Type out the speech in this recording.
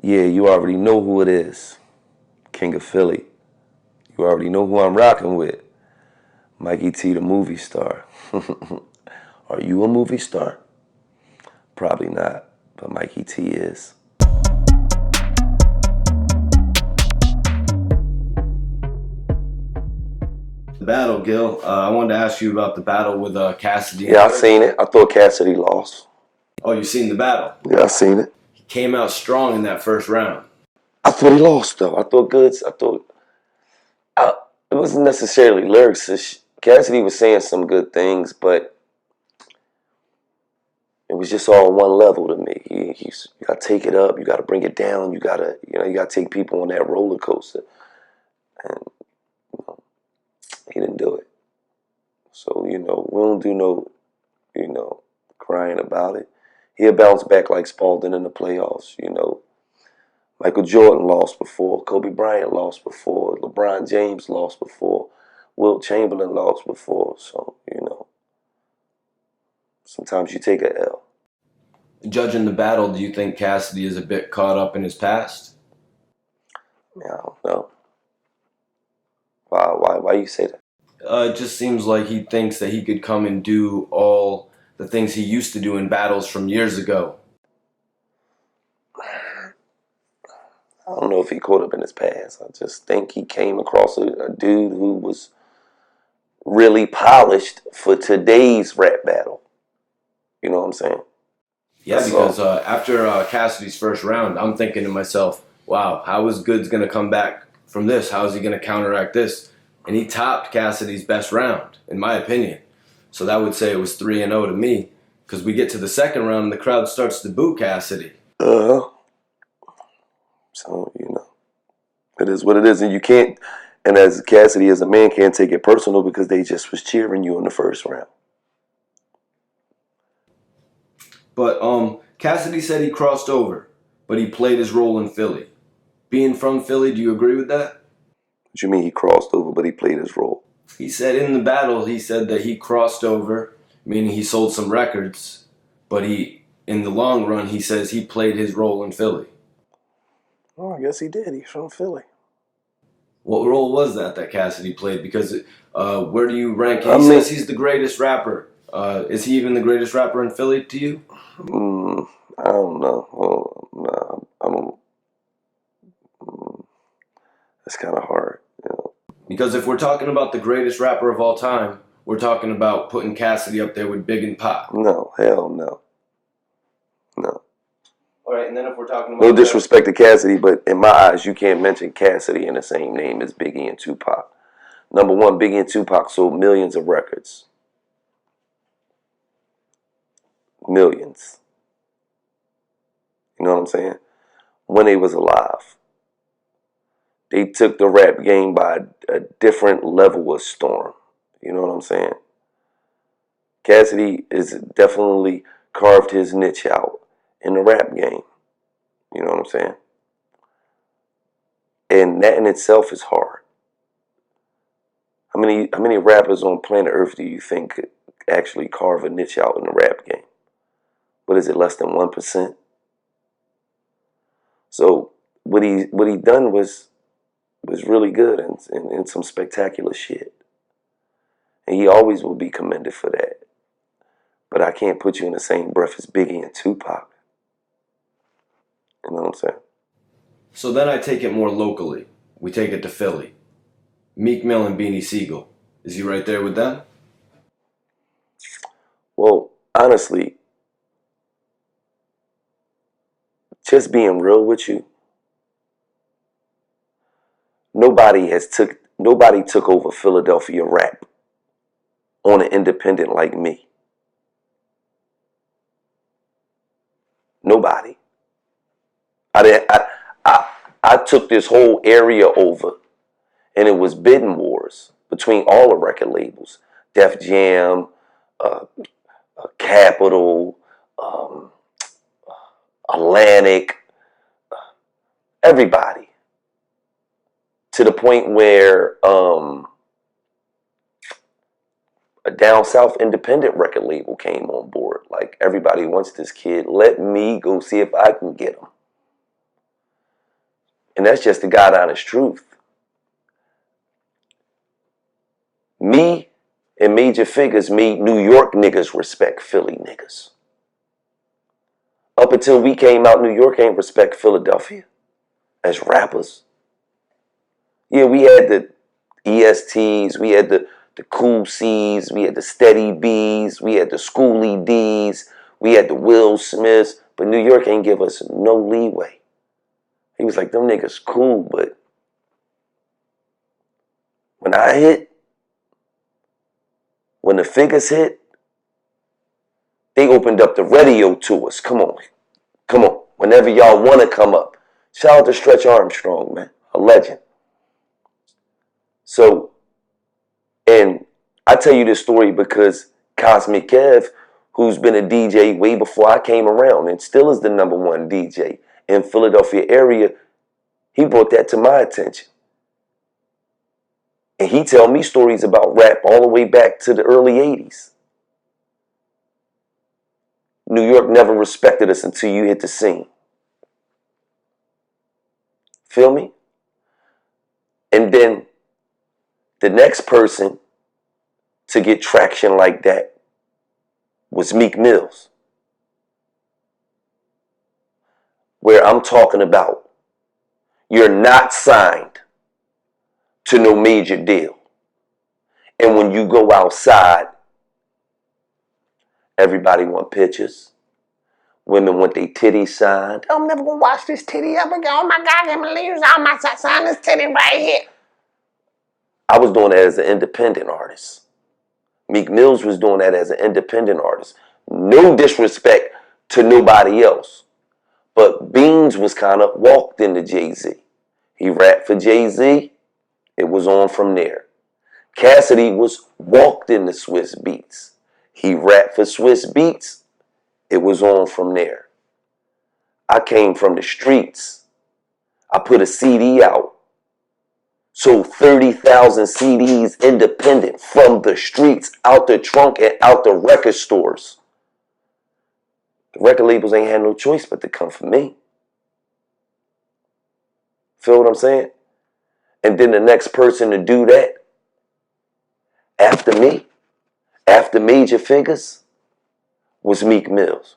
Yeah, you already know who it is. King of Philly. You already know who I'm rocking with. Mikey T, the movie star. Are you a movie star? Probably not, but Mikey T is. The battle, Gil. I wanted to ask you about the battle with Cassidy. Yeah, I seen it. I thought Cassidy lost. Oh, you seen the battle? Yeah, I seen it. He came out strong in that first round. I thought he lost though. I thought Goodz. It wasn't necessarily lyrics. Cassidy was saying some good things, but it was just all one level to me. You got to take it up. You got to bring it down. You got to take people on that roller coaster. And he didn't do it. So, we don't do no, crying about it. He'll bounce back like Spalding in the playoffs, Michael Jordan lost before. Kobe Bryant lost before. LeBron James lost before. Wilt Chamberlain lost before. So, sometimes you take a L. Judging the battle, do you think Cassidy is a bit caught up in his past? I don't know. Why you say that? It just seems like he thinks that he could come and do all the things he used to do in battles from years ago. I don't know if he caught up in his past. I just think he came across a dude who was really polished for today's rap battle. You know what I'm saying? Yeah, because after Cassidy's first round, I'm thinking to myself, wow, how is Goodz going to come back from this? How is he going to counteract this? And he topped Cassidy's best round, in my opinion. So that would say it was 3-0 to me, because we get to the second round and the crowd starts to boo Cassidy. So, it is what it is. And you can't, and as Cassidy as a man can't take it personal because they just was cheering you in the first round. But Cassidy said he crossed over, but he played his role in Philly. Being from Philly, do you agree with that? What you mean he crossed over, but he played his role? He said in the battle, he said that he crossed over, meaning he sold some records, but in the long run, he says he played his role in Philly. Oh, I guess he did. He's from Philly. What role was that Cassidy played? Because where do you rank him? He says he's the greatest rapper. Is he even the greatest rapper in Philly to you? I don't know. Well, nah, I don't. It's kind of hard, Because if we're talking about the greatest rapper of all time, we're talking about putting Cassidy up there with Big and Pac. No, hell no. No. All right, and then if we're talking about... No disrespect to Cassidy, but in my eyes, you can't mention Cassidy in the same name as Biggie and Tupac. Number one, Biggie and Tupac sold millions of records. Millions. You know what I'm saying? When they was alive. They took the rap game by a different level of storm. You know what I'm saying? Cassidy is definitely carved his niche out in the rap game. You know what I'm saying? And that in itself is hard. How many rappers on planet Earth do you think could actually carve a niche out in the rap game? What is it, less than 1%? So what he done was really good and some spectacular shit. And he always will be commended for that. But I can't put you in the same breath as Biggie and Tupac. You know what I'm saying? So then I take it more locally. We take it to Philly. Meek Mill and Beanie Siegel. Is he right there with them? Well, honestly, just being real with you, nobody took over Philadelphia rap on an independent like me. Nobody. I took this whole area over, and it was bidding wars between all the record labels. Def Jam, Capitol, Atlantic, everybody. To the point where a down south independent record label came on board. Like, everybody wants this kid. Let me go see if I can get him. And that's just the God honest truth. Me and Major Figures made New York niggas respect Philly niggas. Up until we came out, New York ain't respect Philadelphia as rappers. Yeah, we had the ESTs, we had the Cool C's, we had the Steady B's, we had the Schoolie D's, we had the Will Smiths, but New York ain't give us no leeway. He was like, them niggas cool, but when I hit, when the Figures hit, they opened up the radio to us. Come on. Come on. Whenever y'all want to come up. Shout out to Stretch Armstrong, man. A legend. So, and I tell you this story because Cosmic Kev, who's been a DJ way before I came around and still is the #1 DJ in Philadelphia area, he brought that to my attention. And he tell me stories about rap all the way back to the early 80s. New York never respected us until you hit the scene. Feel me? And then the next person to get traction like that was Meek Mills. Where I'm talking about, you're not signed to no major deal. And when you go outside, everybody want pictures. Women want their titties signed. I'm never gonna watch this titty ever again. Oh my God, I can't believe I might sign this titty right here. I was doing that as an independent artist. Meek Mills was doing that as an independent artist. No disrespect to nobody else. But Beans was kind of walked into Jay-Z. He rapped for Jay-Z. It was on from there. Cassidy was walked into Swizz Beatz. He rapped for Swizz Beatz. It was on from there. I came from the streets. I put a CD out. Sold 30,000 CDs independent from the streets, out the trunk and out the record stores. The record labels ain't had no choice but to come for me. Feel what I'm saying? And then the next person to do that after me, after Major Figures, was Meek Mills.